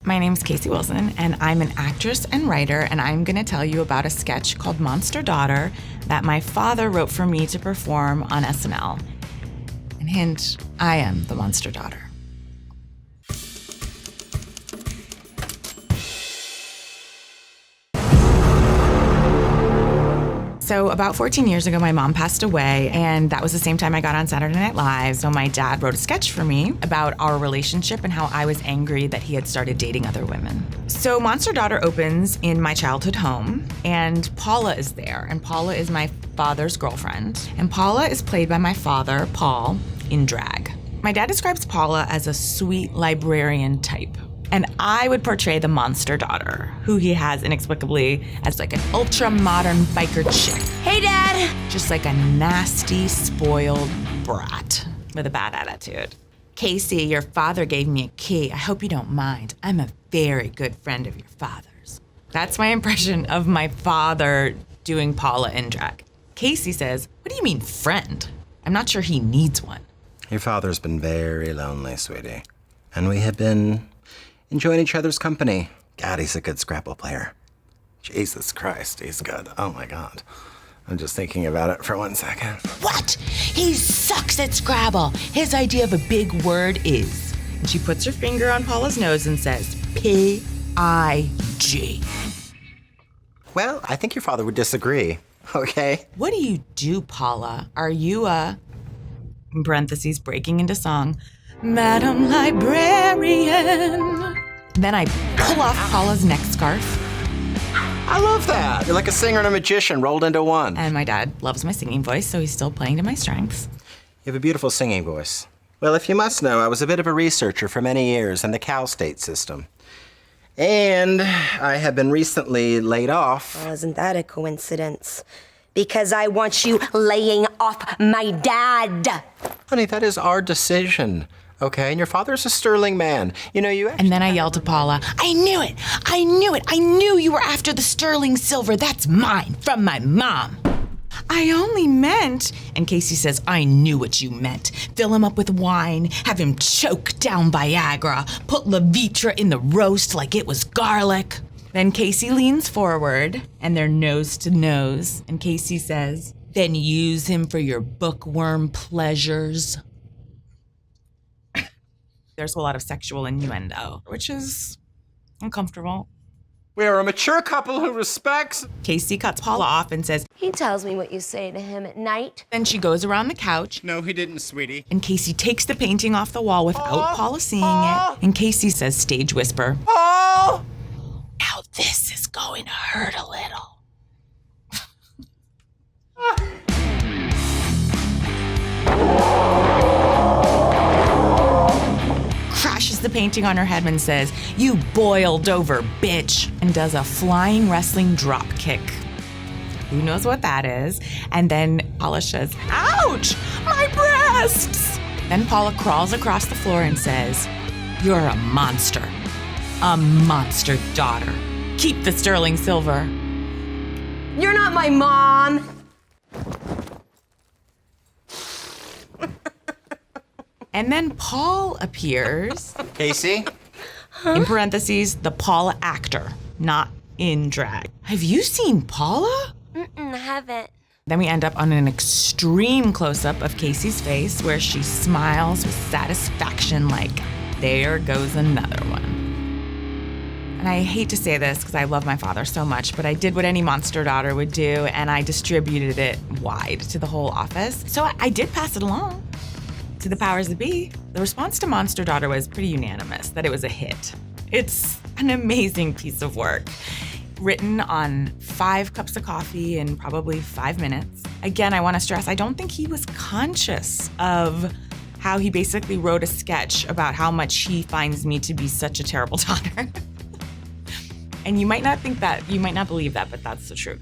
My name's Casey Wilson, and I'm an actress and writer, and I'm gonna tell you about a sketch called Monster Daughter that my father wrote for me to perform on SNL. And hint, I am the monster daughter. So about 14 years ago, my mom passed away, and that was the same time I got on Saturday Night Live. So my dad wrote a sketch for me about our relationship and how I was angry that he had started dating other women. So Monster Daughter opens in my childhood home, and Paula is there, and Paula is my father's girlfriend. And Paula is played by my father, Paul, in drag. My dad describes Paula as a sweet librarian type. And I would portray the monster daughter, who he has inexplicably as like an ultra-modern biker chick. Hey, Dad! Just like a nasty, spoiled brat with a bad attitude. Casey, your father gave me a key. I hope you don't mind. I'm a very good friend of your father's. That's my impression of my father doing Paula in drag. Casey says, what do you mean, friend? I'm not sure he needs one. Your father's been very lonely, sweetie. And we have been enjoying each other's company. God, he's a good Scrabble player. Jesus Christ, he's good. Oh my God. I'm just thinking about it for 1 second. What? He sucks at Scrabble. His idea of a big word is. And she puts her finger on Paula's nose and says, P-I-G. Well, I think your father would disagree, okay? What do you do, Paula? Are you in parentheses, breaking into song, Madam Librarian? Then I pull off Paula's neck scarf. I love that. You're like a singer and a magician rolled into one. And my dad loves my singing voice, so he's still playing to my strengths. You have a beautiful singing voice. Well, if you must know, I was a bit of a researcher for many years in the Cal State system. And I have been recently laid off. Well, isn't that a coincidence? Because I want you laying off my dad. Honey, that is our decision. Okay, and your father's a sterling man. You know, you actually... And then I yelled to Paula, I knew it! I knew it! I knew you were after the sterling silver. That's mine, from my mom. I only meant... And Casey says, I knew what you meant. Fill him up with wine, have him choke down Viagra, put Levitra in the roast like it was garlic. Then Casey leans forward, and they're nose to nose. And Casey says, then use him for your bookworm pleasures. There's a lot of sexual innuendo, which is uncomfortable. We are a mature couple who respects... Casey cuts Paula off and says, He tells me what you say to him at night. Then she goes around the couch. No, he didn't, sweetie. And Casey takes the painting off the wall without Paula seeing it. And Casey says, stage whisper, Oh! Now this is going to hurt a little. Crashes the painting on her head and says, you boiled over, bitch, and does a flying wrestling drop kick. Who knows what that is? And then Paula says, ouch, my breasts. Then Paula crawls across the floor and says, you're a monster daughter. Keep the sterling silver. You're not my mom. And then Paul appears, Casey? in parentheses, the Paula actor, not in drag. Have you seen Paula? I haven't. Then we end up on an extreme close-up of Casey's face where she smiles with satisfaction like, there goes another one. And I hate to say this because I love my father so much, but I did what any monster daughter would do, and I distributed it wide to the whole office. So I did pass it along to the powers that be. The response to Monster Daughter was pretty unanimous, that it was a hit. It's an amazing piece of work. Written on 5 cups of coffee in probably 5 minutes. Again, I want to stress, I don't think he was conscious of how he basically wrote a sketch about how much he finds me to be such a terrible daughter. And you might not think that, you might not believe that, but that's the truth.